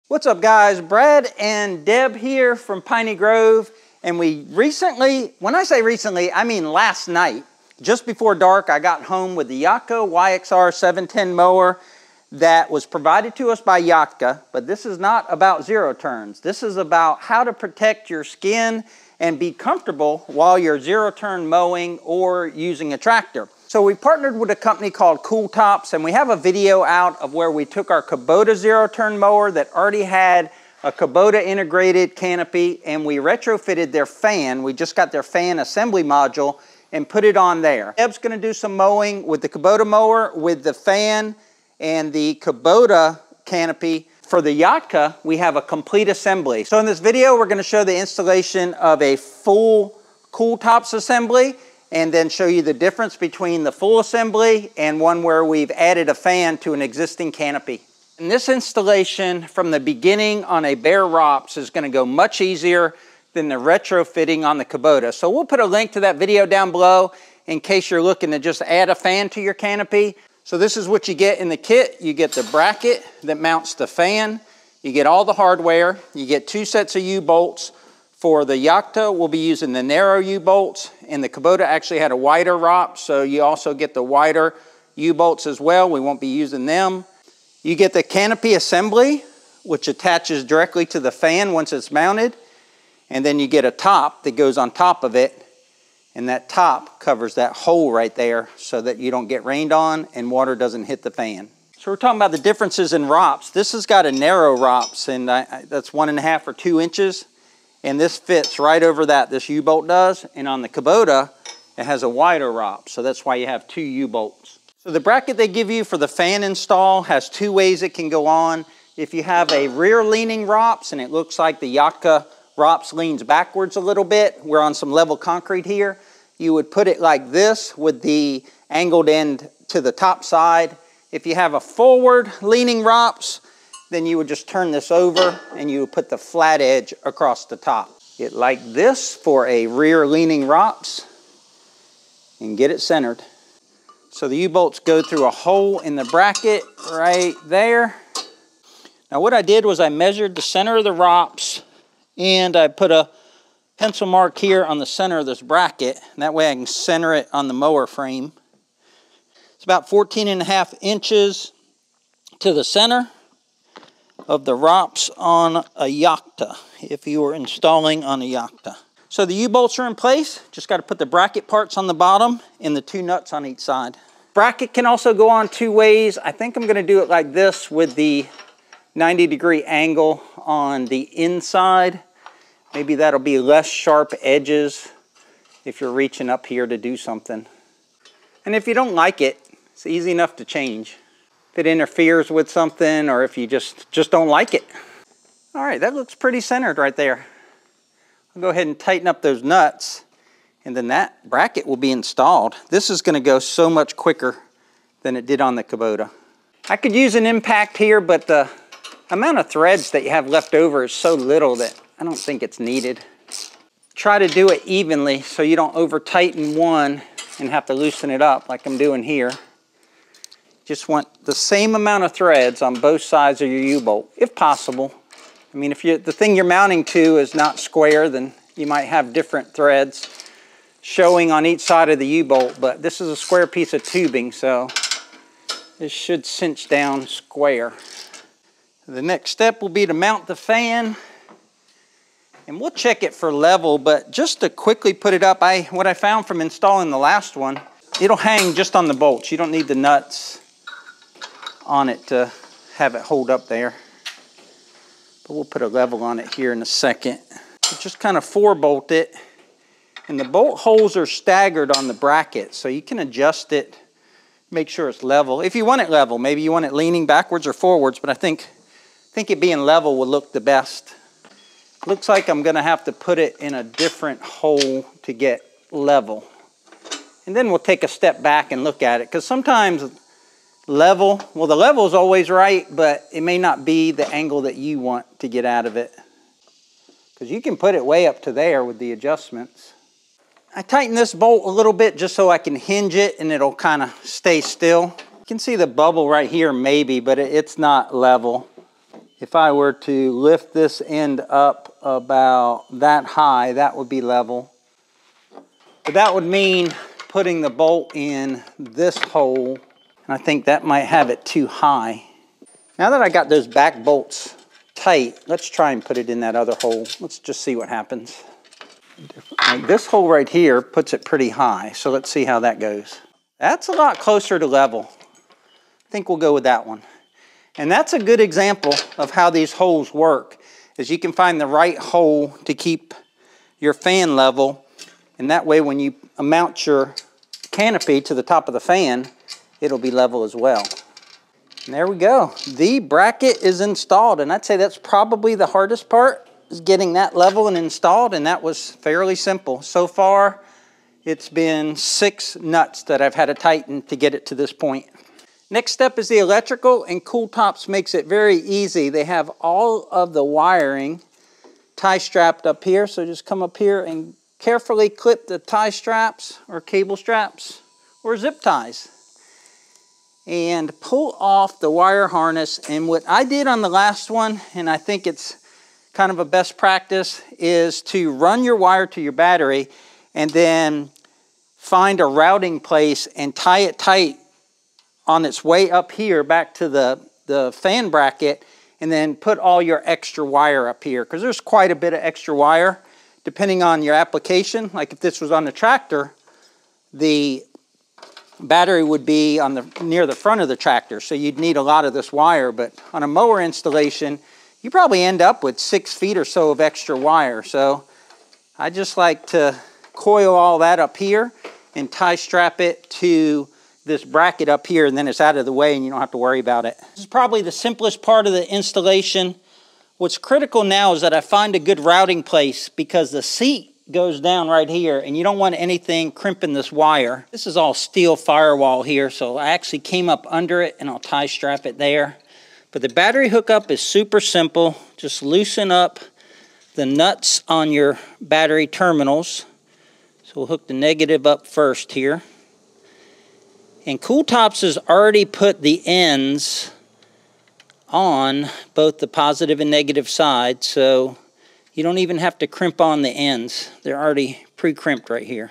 What's up guys, Brad and Deb here from Piney Grove, and we recently, when I say recently, I mean last night, just before dark, I got home with the YAKTA YXR 710 mower that was provided to us by YAKTA, but this is not about zero turns. This is about how to protect your skin and be comfortable while you're zero turn mowing or using a tractor. So we partnered with a company called CoolTops, and we have a video out of where we took our Kubota zero turn mower that already had a Kubota integrated canopy, and we retrofitted their fan. We just got their fan assembly module and put it on there. Deb's gonna do some mowing with the Kubota mower with the fan and the Kubota canopy. For the YAKTA, we have a complete assembly. So in this video, we're gonna show the installation of a full CoolTops assembly, and then show you the difference between the full assembly and one where we've added a fan to an existing canopy. And this installation from the beginning on a bare ROPS is going to go much easier than the retrofitting on the Kubota. So we'll put a link to that video down below in case you're looking to just add a fan to your canopy. So this is what you get in the kit. You get the bracket that mounts the fan. You get all the hardware. You get 2 sets of U-bolts. For the YAKTA, we'll be using the narrow U-bolts, and the Kubota actually had a wider ROPS, so you also get the wider U-bolts as well. We won't be using them. You get the canopy assembly, which attaches directly to the fan once it's mounted, and then you get a top that goes on top of it, and that top covers that hole right there so that you don't get rained on and water doesn't hit the fan. So we're talking about the differences in ROPS. This has got a narrow ROPS, and that's 1.5 or 2 inches. And this fits right over that, this U-bolt does. And on the Kubota, it has a wider ROPS, so that's why you have 2 U-bolts. So the bracket they give you for the fan install has 2 ways it can go on. If you have a rear leaning ROPS and it looks like the YAKTA ROPS leans backwards a little bit, we're on some level concrete here, you would put it like this with the angled end to the top side. If you have a forward leaning ROPS, then you would just turn this over and you would put the flat edge across the top. Get like this for a rear leaning ROPS and get it centered. So the U-bolts go through a hole in the bracket right there. Now what I did was I measured the center of the ROPS and I put a pencil mark here on the center of this bracket, and that way I can center it on the mower frame. It's about 14.5 inches to the center of the ROPS on a YAKTA, if you were installing on a YAKTA. So the U-bolts are in place, just got to put the bracket parts on the bottom and the 2 nuts on each side. Bracket can also go on 2 ways. I think I'm going to do it like this with the 90-degree angle on the inside. Maybe that'll be less sharp edges if you're reaching up here to do something. And if you don't like it, it's easy enough to change. If it interferes with something or if you just don't like it. All right, that looks pretty centered right there. I'll go ahead and tighten up those nuts and then that bracket will be installed. This is gonna go so much quicker than it did on the Kubota. I could use an impact here, but the amount of threads that you have left over is so little that I don't think it's needed. Try to do it evenly so you don't over tighten one and have to loosen it up like I'm doing here. Just want the same amount of threads on both sides of your U-bolt, if possible. I mean, if the thing you're mounting to is not square, then you might have different threads showing on each side of the U-bolt, but this is a square piece of tubing, so this should cinch down square. The next step will be to mount the fan, and we'll check it for level, but just to quickly put it up, what I found from installing the last one, it'll hang just on the bolts. You don't need the nuts on it to have it hold up there. But we'll put a level on it here in a second. So just kind of 4-bolt it. And the bolt holes are staggered on the bracket, so you can adjust it, make sure it's level. If you want it level, maybe you want it leaning backwards or forwards, but I think it being level will look the best. Looks like I'm gonna have to put it in a different hole to get level. And then we'll take a step back and look at it, because sometimes level, well, the level is always right, but it may not be the angle that you want to get out of it. Because you can put it way up to there with the adjustments. I tighten this bolt a little bit just so I can hinge it and it'll kind of stay still. You can see the bubble right here maybe, but it's not level. If I were to lift this end up about that high, that would be level. But that would mean putting the bolt in this hole, and I think that might have it too high. Now that I got those back bolts tight, let's try and put it in that other hole. Let's just see what happens. Like this hole right here puts it pretty high, so let's see how that goes. That's a lot closer to level. I think we'll go with that one. And that's a good example of how these holes work, is you can find the right hole to keep your fan level, and that way when you mount your canopy to the top of the fan, it'll be level as well. And there we go. The bracket is installed, and I'd say that's probably the hardest part, is getting that level and installed, and that was fairly simple. So far, it's been 6 nuts that I've had to tighten to get it to this point. Next step is the electrical, and CoolTops makes it very easy. They have all of the wiring tie strapped up here, so just come up here and carefully clip the tie straps or cable straps or zip ties and pull off the wire harness. And what I did on the last one, and I think it's kind of a best practice, is to run your wire to your battery and then find a routing place and tie it tight on its way up here back to the fan bracket, and then put all your extra wire up here, because there's quite a bit of extra wire depending on your application. Like if this was on the tractor, the battery would be on near the front of the tractor, so you'd need a lot of this wire. But on a mower installation, you probably end up with 6 feet or so of extra wire. So I just like to coil all that up here and tie strap it to this bracket up here, and then it's out of the way and you don't have to worry about it. This is probably the simplest part of the installation. What's critical now is that I find a good routing place, because the seat goes down right here and you don't want anything crimping this wire. This is all steel firewall here, so I actually came up under it and I'll tie strap it there. But the battery hookup is super simple. Just loosen up the nuts on your battery terminals. So we'll hook the negative up first here. And CoolTops has already put the ends on both the positive and negative side, so you don't even have to crimp on the ends. They're already pre-crimped right here.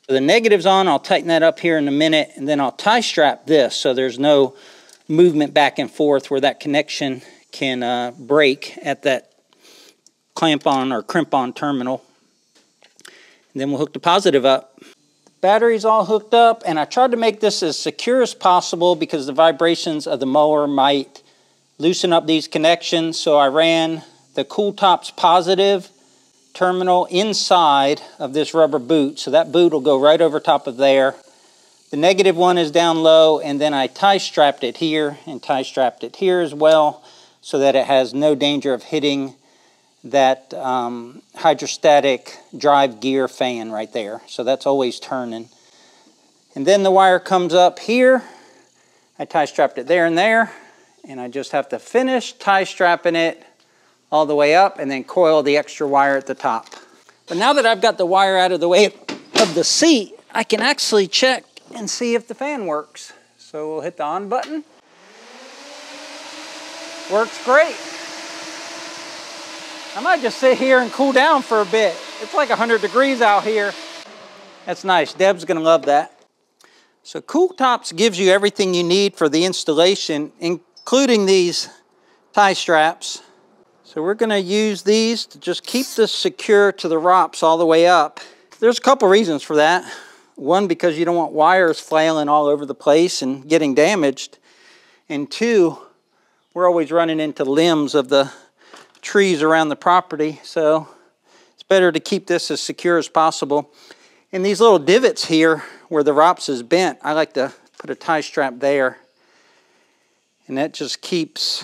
So the negative's on. I'll tighten that up here in a minute, and then I'll tie strap this so there's no movement back and forth where that connection can break at that clamp on or crimp on terminal. And then we'll hook the positive up. Battery's all hooked up, and I tried to make this as secure as possible because the vibrations of the mower might loosen up these connections. So I ran the CoolTops positive terminal inside of this rubber boot, so that boot will go right over top of there. The negative one is down low, and then I tie strapped it here and tie strapped it here as well, so that it has no danger of hitting that hydrostatic drive gear fan right there. So that's always turning. And then the wire comes up here. I tie strapped it there and there, and I just have to finish tie strapping it all the way up and then coil the extra wire at the top. But now that I've got the wire out of the way of the seat, I can actually check and see if the fan works. So we'll hit the on button. Works great. I might just sit here and cool down for a bit. It's like 100 degrees out here. That's nice. Deb's gonna love that. So CoolTops gives you everything you need for the installation, including these tie straps. So we're gonna use these to just keep this secure to the ROPS all the way up. There's a couple reasons for that. One, because you don't want wires flailing all over the place and getting damaged. And two, we're always running into limbs of the trees around the property, so it's better to keep this as secure as possible. In these little divots here where the ROPS is bent, I like to put a tie strap there, and that just keeps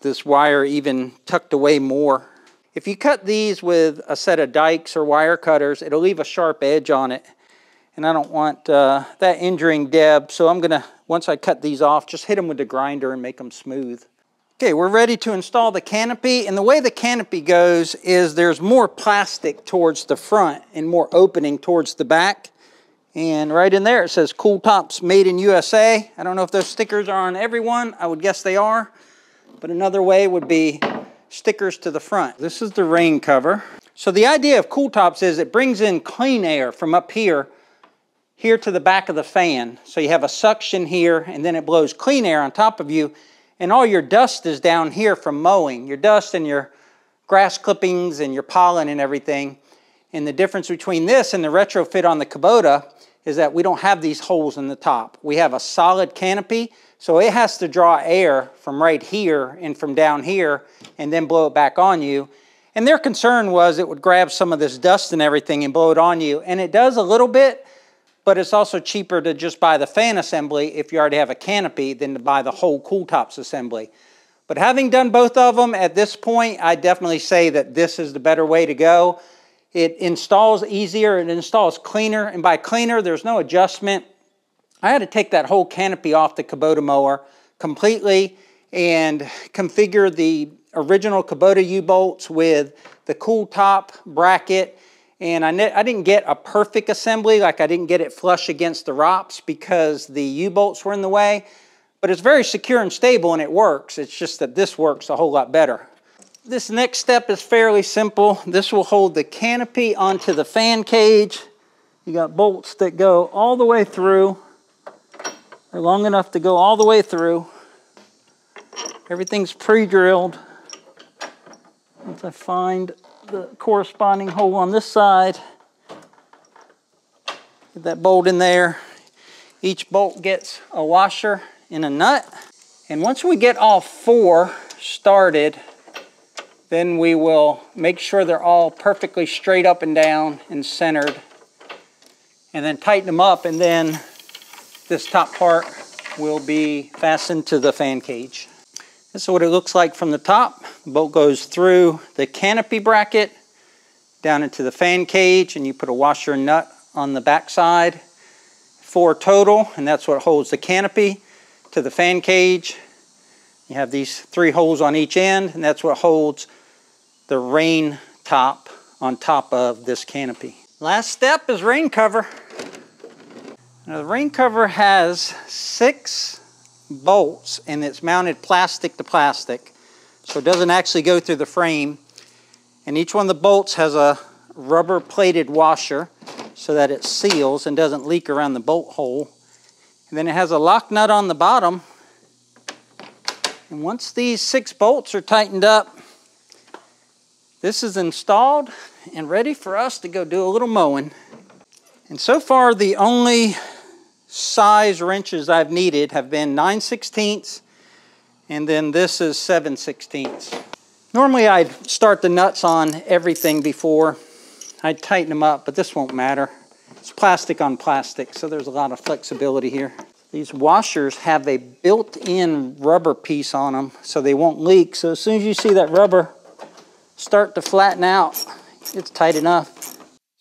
this wire even tucked away more. If you cut these with a set of dikes or wire cutters, it'll leave a sharp edge on it, and I don't want that injuring Deb, so I'm gonna, once I cut these off, just hit them with the grinder and make them smooth. Okay, we're ready to install the canopy, and the way the canopy goes is there's more plastic towards the front and more opening towards the back. And right in there it says CoolTops Made in USA. I don't know if those stickers are on everyone. I would guess they are. but another way would be stickers to the front. This is the rain cover. So the idea of CoolTops is it brings in clean air from up here to the back of the fan. So you have a suction here, and then it blows clean air on top of you, and all your dust is down here from mowing. Your dust and your grass clippings and your pollen and everything. And the difference between this and the retrofit on the Kubota is that we don't have these holes in the top. We have a solid canopy, so it has to draw air from right here and from down here and then blow it back on you. And their concern was it would grab some of this dust and everything and blow it on you. And it does a little bit, but it's also cheaper to just buy the fan assembly if you already have a canopy than to buy the whole CoolTops assembly. But having done both of them at this point, I definitely say that this is the better way to go. It installs easier, it installs cleaner, and by cleaner, there's no adjustment. I had to take that whole canopy off the Kubota mower completely and configure the original Kubota U-bolts with the CoolTop bracket. And I didn't get a perfect assembly, like I didn't get it flush against the ROPS because the U-bolts were in the way. But it's very secure and stable and it works. It's just that this works a whole lot better. This next step is fairly simple. This will hold the canopy onto the fan cage. You got bolts that go all the way through. They're long enough to go all the way through. Everything's pre-drilled. Once I find the corresponding hole on this side, get that bolt in there. Each bolt gets a washer and a nut. And once we get all four started, then we will make sure they're all perfectly straight up and down and centered, and then tighten them up, and then this top part will be fastened to the fan cage. This is what it looks like from the top. The bolt goes through the canopy bracket down into the fan cage, and you put a washer and nut on the back side. 4 total, and that's what holds the canopy to the fan cage. You have these 3 holes on each end, and that's what holds the rain top on top of this canopy. Last step is rain cover. Now the rain cover has 6 bolts, and it's mounted plastic to plastic, so it doesn't actually go through the frame. And each one of the bolts has a rubber plated washer so that it seals and doesn't leak around the bolt hole. And then it has a lock nut on the bottom. And once these 6 bolts are tightened up, this is installed and ready for us to go do a little mowing. And so far the only size wrenches I've needed have been 9/16, and then this is 7/16. Normally I'd start the nuts on everything before I'd tighten them up, but this won't matter. It's plastic on plastic, so there's a lot of flexibility here. These washers have a built-in rubber piece on them so they won't leak. So as soon as you see that rubber start to flatten out, it's tight enough.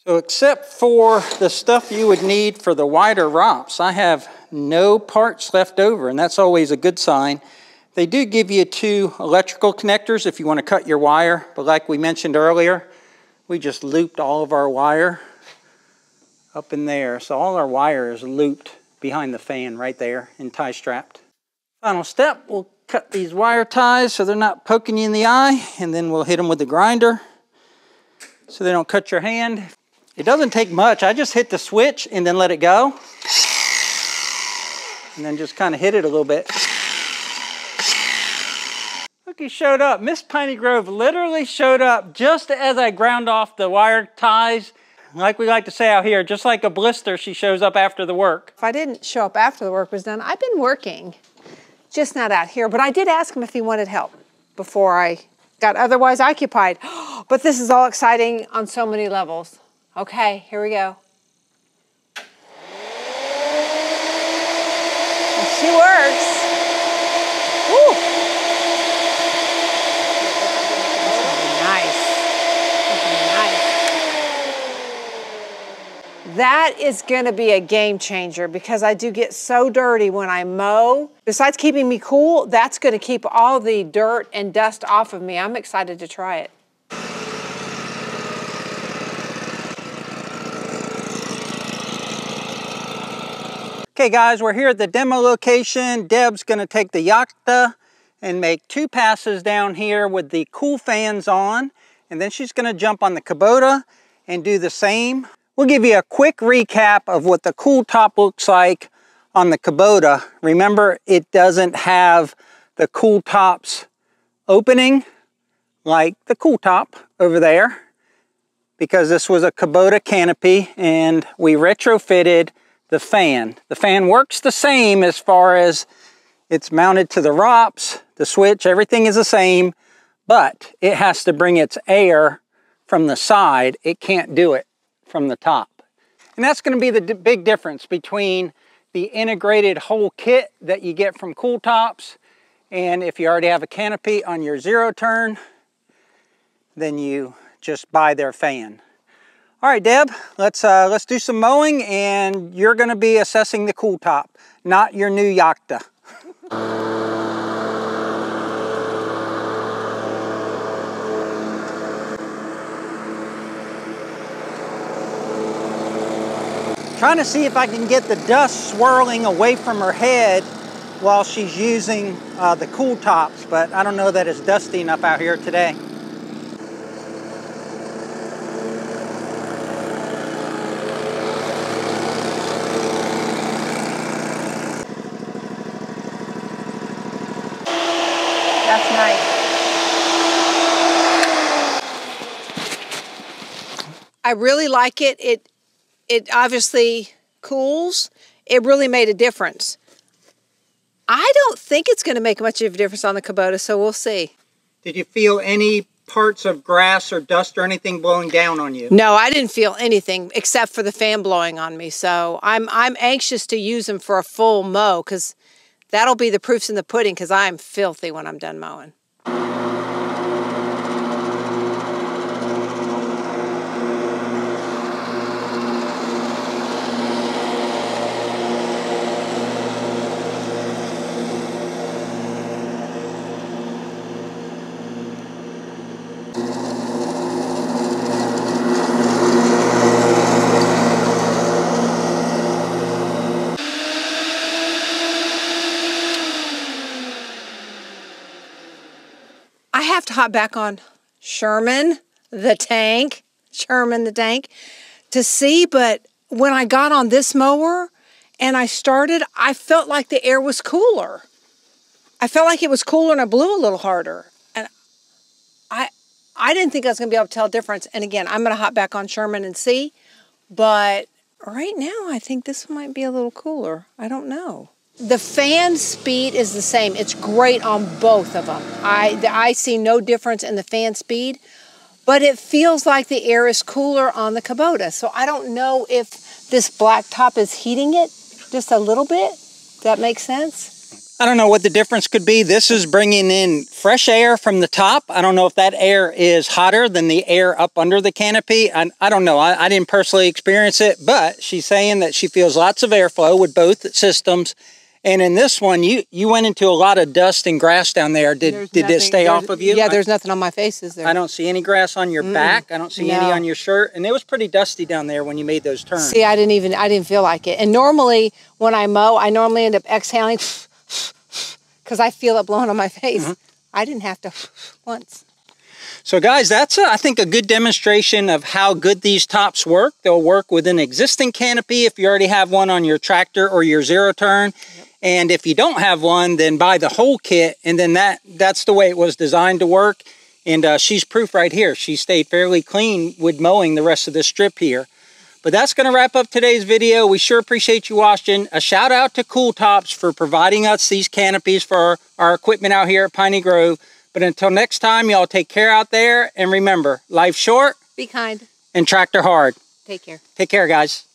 So except for the stuff you would need for the wider ROPS, I have no parts left over, and that's always a good sign. They do give you 2 electrical connectors if you want to cut your wire, but like we mentioned earlier, we just looped all of our wire up in there. So all our wire is looped behind the fan right there and tie strapped. Final step, we'll cut these wire ties so they're not poking you in the eye, and then we'll hit them with the grinder so they don't cut your hand. It doesn't take much. I just hit the switch and then let it go, and then just kind of hit it a little bit. Look, he showed up. Miss Piney Grove literally showed up just as I ground off the wire ties. Like we like to say out here, just like a blister, she shows up after the work. If I didn't show up after the work was done, I've been working, just not out here. But I did ask him if he wanted help before I got otherwise occupied. But this is all exciting on so many levels. Okay, here we go. And she works. Woo! That is gonna be a game changer because I do get so dirty when I mow. Besides keeping me cool, that's gonna keep all the dirt and dust off of me. I'm excited to try it. Okay guys, we're here at the demo location. Deb's gonna take the YAKTA and make 2 passes down here with the cool fans on. And then she's going to jump on the Kubota and do the same. We'll give you a quick recap of what the CoolTop looks like on the Kubota. Remember, it doesn't have the CoolTops opening like the CoolTop over there, because this was a Kubota Canopy and we retrofitted the fan. The fan works the same as far as it's mounted to the ROPS, the switch, everything is the same, but it has to bring its air from the side. It can't do it from the top. And that's going to be the big difference between the integrated whole kit that you get from CoolTops, and if you already have a Canopy on your 0 turn, then you just buy their fan. All right, Deb, let's do some mowing, and you're going to be assessing the CoolTop, not your new YAKTA. Trying to see if I can get the dust swirling away from her head while she's using the CoolTops, but I don't know that it's dusty enough out here today. That's nice. I really like it. It obviously cools. It really made a difference. I don't think it's going to make much of a difference on the Kubota, so we'll see. Did you feel any parts of grass or dust or anything blowing down on you? No, I didn't feel anything except for the fan blowing on me. So I'm anxious to use them for a full mow, because that'll be the proofs in the pudding, because I'm filthy when I'm done mowing. I have to hop back on Sherman the tank to see, but when I got on this mower and I started, I felt like the air was cooler. I felt like it was cooler and I blew a little harder. And I didn't think I was going to be able to tell a difference. And again, I'm going to hop back on Sherman and see, but right now I think this might be a little cooler. I don't know. The fan speed is the same. It's great on both of them. I see no difference in the fan speed, but it feels like the air is cooler on the Kubota. So I don't know if this black top is heating it just a little bit. Does that make sense? I don't know what the difference could be. This is bringing in fresh air from the top. I don't know if that air is hotter than the air up under the canopy. I don't know. I didn't personally experience it, but she's saying that she feels lots of airflow with both systems. And in this one, you went into a lot of dust and grass down there. Did it stay off of you? Yeah, there's nothing on my face, is there? I don't see any grass on your back. I don't see any on your shirt. And it was pretty dusty down there when you made those turns. See, I didn't feel like it. And normally when I mow, I normally end up exhaling because I feel it blowing on my face. I didn't have to once. So guys, that's I think a good demonstration of how good these tops work. They'll work with an existing canopy if you already have one on your tractor or your 0 turn. And if you don't have one, then buy the whole kit, and then that's the way it was designed to work. And she's proof right here. She stayed fairly clean with mowing the rest of this strip here. But that's going to wrap up today's video. We sure appreciate you watching. A shout out to CoolTops for providing us these canopies for our equipment out here at Piney Grove. But until next time, y'all take care out there. And remember, life's short. Be kind. And tractor hard. Take care. Take care, guys.